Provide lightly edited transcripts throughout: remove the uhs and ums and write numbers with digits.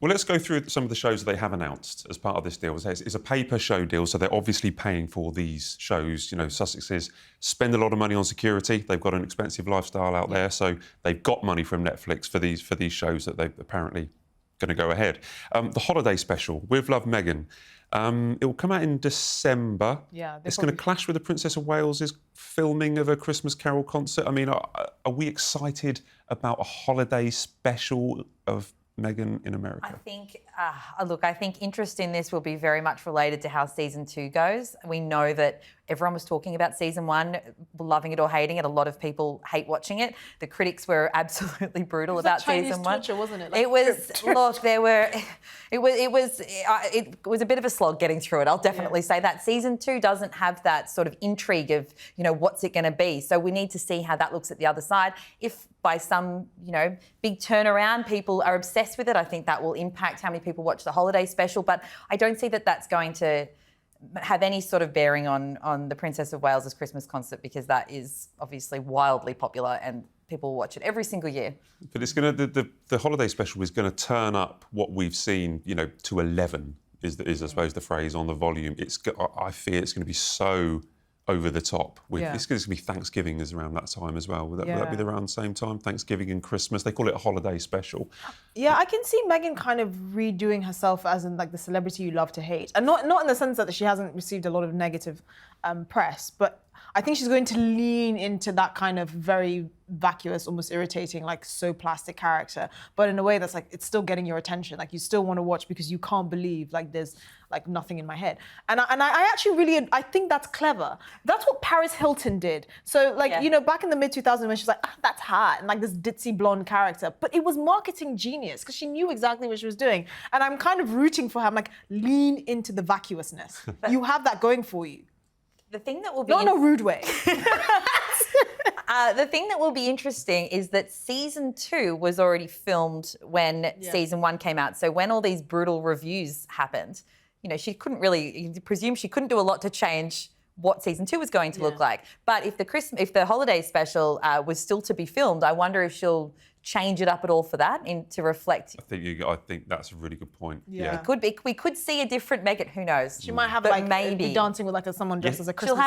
Well, let's go through some of the shows that they have announced as part of this deal. It's a pay-per-show deal, so they're obviously paying for these shows. You know, Sussexes spend a lot of money on security. They've got an expensive lifestyle out there, so they've got money from Netflix for these shows that they're apparently going to go ahead. The holiday special, With Love, Meghan. It will come out in December. Yeah, it's going to clash with the Princess of Wales's filming of a Christmas Carol concert. I mean, are we excited about a holiday special of Meghan in America? I think, I think interest in this will be very much related to how season 2 goes. We know that everyone was talking about season 1, loving it or hating it. A lot of people hate watching it. The critics were absolutely brutal about season 1. Torture, wasn't it? Like, it was. Look, there were. It was a bit of a slog getting through it. I'll definitely say that. Season 2 doesn't have that sort of intrigue of, you know, what's it going to be. So we need to see how that looks at the other side. If by some, you know, big turnaround, people are obsessed with it, I think that will impact how many people watch the holiday special. But I don't see that that's going to have any sort of bearing on the Princess of Wales's Christmas concert, because that is obviously wildly popular and people watch it every single year. But it's going to the holiday special is going to turn up what we've seen, you know, to 11 is I suppose the phrase on the volume. I fear it's going to be so over the top. It's going to be Thanksgiving is around that time as well. Will that be around the same time? Thanksgiving and Christmas. They call it a holiday special. Yeah, I can see Meghan kind of redoing herself as in like the celebrity you love to hate, and not in the sense that she hasn't received a lot of negative press, but I think she's going to lean into that kind of very vacuous, almost irritating, like so plastic character, but in a way that's like it's still getting your attention. Like you still want to watch because you can't believe like there's like nothing in my head. And I actually really I think that's clever. That's what Paris Hilton did. So like you know, back in the mid 2000s when she's like that's hot and like this ditzy blonde character, but it was marketing genius because she knew exactly what she was doing. And I'm kind of rooting for her. I'm like, lean into the vacuousness. You have that going for you. The thing that will be not in a rude way. The thing that will be interesting is that season 2 was already filmed when season 1 came out. So when all these brutal reviews happened, you know, she couldn't really, you presume she couldn't do a lot to change what season 2 was going to look like. But if the holiday special was still to be filmed, I wonder if she'll change it up at all for that to reflect. I think that's a really good point. Yeah. It could be. We could see a different Meghan. Who knows? She might have maybe be dancing with like someone dressed as a Christmas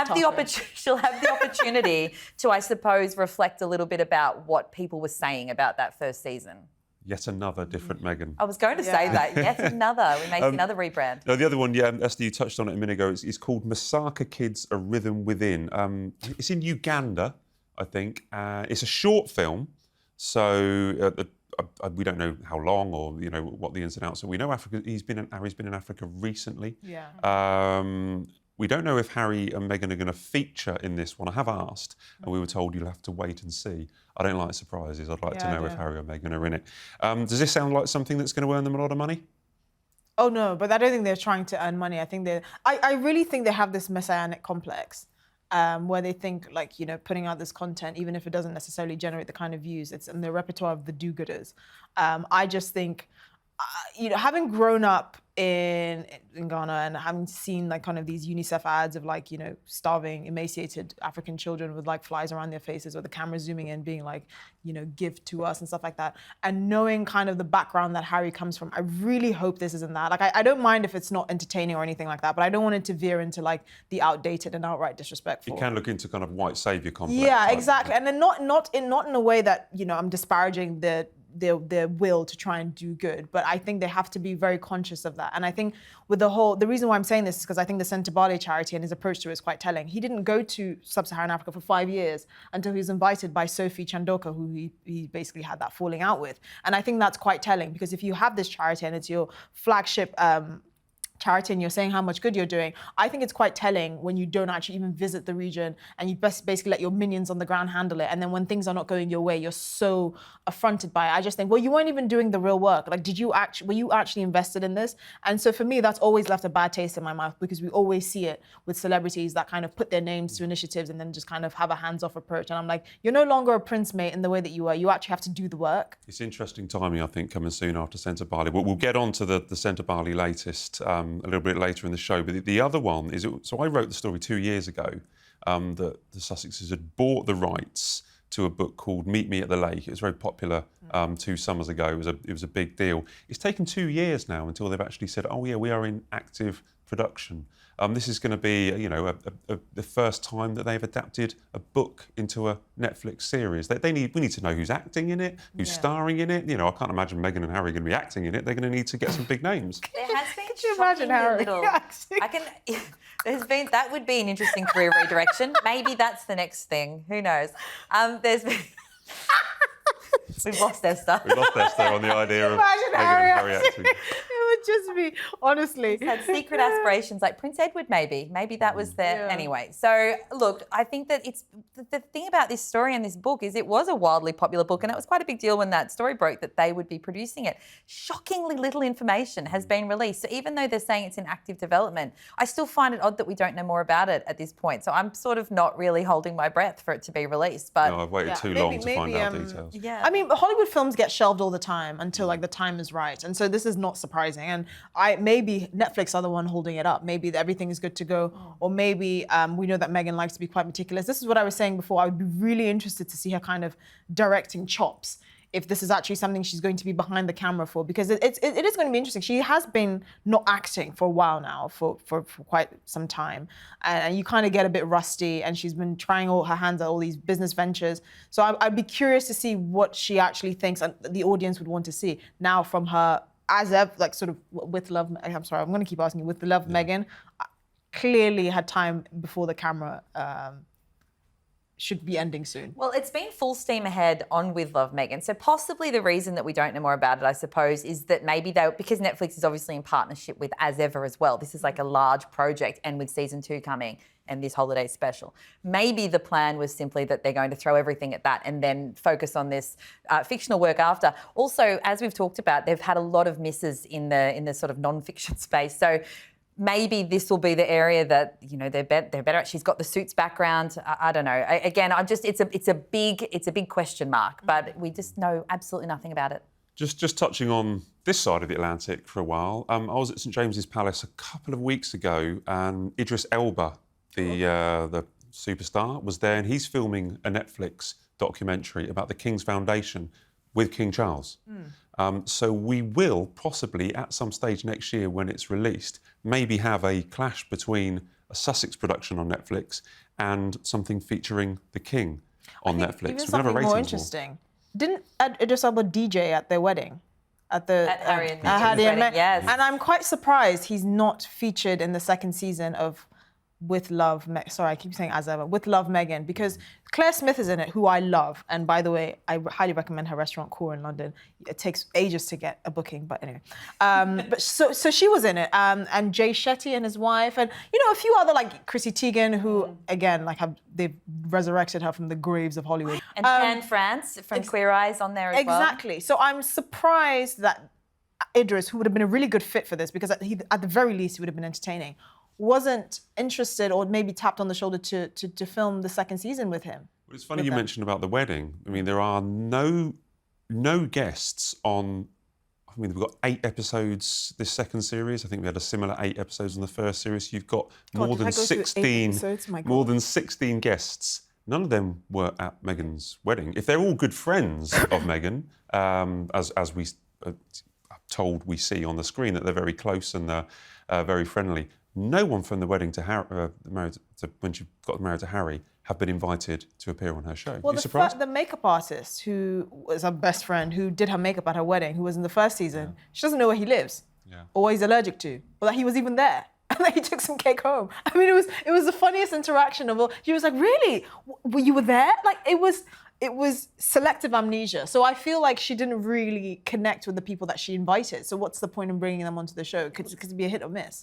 She'll have the opportunity to, I suppose, reflect a little bit about what people were saying about that first season. Yet another different Meghan. I was going to say that. Yet another. We may see another rebrand. No, the other one, Esther, you touched on it a minute ago. It's called Masaka Kids: A Rhythm Within. It's in Uganda, I think. It's a short film, so we don't know how long or you know what the ins and outs are. We know Harry's been in Africa recently. Yeah. We don't know if Harry and Meghan are going to feature in this one. I have asked, and we were told you'll have to wait and see. I don't like surprises. I'd like to know if Harry or Meghan are in it. Does this sound like something that's going to earn them a lot of money? Oh, no, but I don't think they're trying to earn money. I really think they have this messianic complex where they think, like, you know, putting out this content, even if it doesn't necessarily generate the kind of views, it's in the repertoire of the do-gooders. I just think, you know, having grown up in Ghana and having seen like kind of these UNICEF ads of like, you know, starving, emaciated African children with like flies around their faces or the camera zooming in being like, you know, give to us and stuff like that. And knowing kind of the background that Harry comes from, I really hope this isn't that. Like, I don't mind if it's not entertaining or anything like that, but I don't want it to veer into like the outdated and outright disrespectful. It can look into kind of white saviour complex. Yeah, exactly. And then not in a way that, you know, I'm disparaging their will to try and do good, but I think they have to be very conscious of that. And I think with the reason why I'm saying this is because I think the Sentebale charity and his approach to it is quite telling. He didn't go to sub-Saharan Africa for 5 years until he was invited by Sophie Chandoka, who he basically had that falling out with. And I think that's quite telling, because if you have this charity and it's your flagship charity and you're saying how much good you're doing, I think it's quite telling when you don't actually even visit the region and you basically let your minions on the ground handle it. And then when things are not going your way, you're so affronted by it. I just think, well, you weren't even doing the real work. Like, were you actually invested in this? And so for me, that's always left a bad taste in my mouth, because we always see it with celebrities that kind of put their names to initiatives and then just kind of have a hands-off approach. And I'm like, you're no longer a prince, mate, in the way that you were. You actually have to do the work. It's interesting timing, I think, coming soon after Sentebale. We'll get on to the Sentebale latest a little bit later in the show. But the other one is, so I wrote the story 2 years ago that the Sussexes had bought the rights to a book called Meet Me at the Lake. It was very popular 2 summers ago. It was a big deal. It's taken 2 years now until they've actually said, oh yeah, we are in active production. This is going to be, the first time that they've adapted a book into a Netflix series. We need to know who's acting in it, who's starring in it. I can't imagine Meghan and Harry are going to be acting in it. They're going to need to get some big names. There has been. Could you imagine Harry? That would be an interesting career redirection. Maybe that's the next thing. Who knows? There's been. We've lost Esther. We've lost Esther on the idea of Meghan and Harry acting. It would just be, honestly. Had secret aspirations like Prince Edward, maybe. Maybe that was there. Anyway, so look, I think that it's the thing about this story and this book is it was a wildly popular book, and it was quite a big deal when that story broke that they would be producing it. Shockingly little information has been released. So even though they're saying it's in active development, I still find it odd that we don't know more about it at this point. So I'm sort of not really holding my breath for it to be released. But no, I've waited too long to find out details. Yeah. I mean, Hollywood films get shelved all the time until the time is right, and so this is not surprising. And maybe Netflix are the one holding it up. Maybe everything is good to go, or maybe we know that Meghan likes to be quite meticulous. This is what I was saying before. I would be really interested to see her kind of directing chops, if this is actually something she's going to be behind the camera for, because it is going to be interesting. She has been not acting for a while now, for quite some time, and you kind of get a bit rusty, and she's been trying all her hands at all these business ventures. So I'd be curious to see what she actually thinks and the audience would want to see now from her, as ever, sort of with love. I'm sorry, I'm going to keep asking you, with the love Meghan, clearly had time before the camera should be ending soon. Well, it's been full steam ahead on With Love Meghan. So possibly the reason that we don't know more about it, I suppose, is that maybe because Netflix is obviously in partnership with As Ever as well. This is like a large project, and with season 2 coming and this holiday special, maybe the plan was simply that they're going to throw everything at that and then focus on this fictional work after. Also, as we've talked about, they've had a lot of misses in the sort of non-fiction space. So maybe this will be the area that they're better at. She's got the Suits background. I don't know. Again, it's a big question mark, but we just know absolutely nothing about it. Just touching on this side of the Atlantic for a while. I was at St James's Palace a couple of weeks ago, and Idris Elba, the superstar, was there, and he's filming a Netflix documentary about the King's Foundation with King Charles. So we will possibly, at some stage next year when it's released, maybe have a clash between a Sussex production on Netflix and something featuring the King on Netflix. We're going to have a ratings more interesting. Didn't Idris Elba DJ at their wedding? At Harry and Meghan, yes. And I'm quite surprised he's not featured in the second season of With Love, sorry, I keep saying As Ever, With Love Meghan, because Claire Smith is in it, who I love. And by the way, I highly recommend her restaurant, Core in London. It takes ages to get a booking, but anyway. But so she was in it, and Jay Shetty and his wife, and a few other, like Chrissy Teigen, who again, they've resurrected her from the graves of Hollywood. And Tan France from Queer Eyes on there as well. Exactly. So I'm surprised that Idris, who would have been a really good fit for this, because at the very least he would have been entertaining, wasn't interested or maybe tapped on the shoulder to film the second season with him. Well, it's funny you mentioned about the wedding. I mean, there are no guests on. I mean, we've got 8 episodes this second series. I think we had a similar 8 episodes in the first series. You've got more than 16 guests. None of them were at Meghan's wedding. If they're all good friends of Meghan, as we are told we see on the screen that they're very close and they're very friendly. No one from the wedding to Harry, when she got married to Harry, have been invited to appear on her show. Well, you surprised? The makeup artist who was her best friend, who did her makeup at her wedding, who was in the first season, she doesn't know where he lives or what he's allergic to, or that he was even there. And then he took some cake home. I mean, it was the funniest interaction of all. She was like, "Really? You were there?" Like it was selective amnesia. So I feel like she didn't really connect with the people that she invited. So what's the point in bringing them onto the show? Could it be a hit or miss?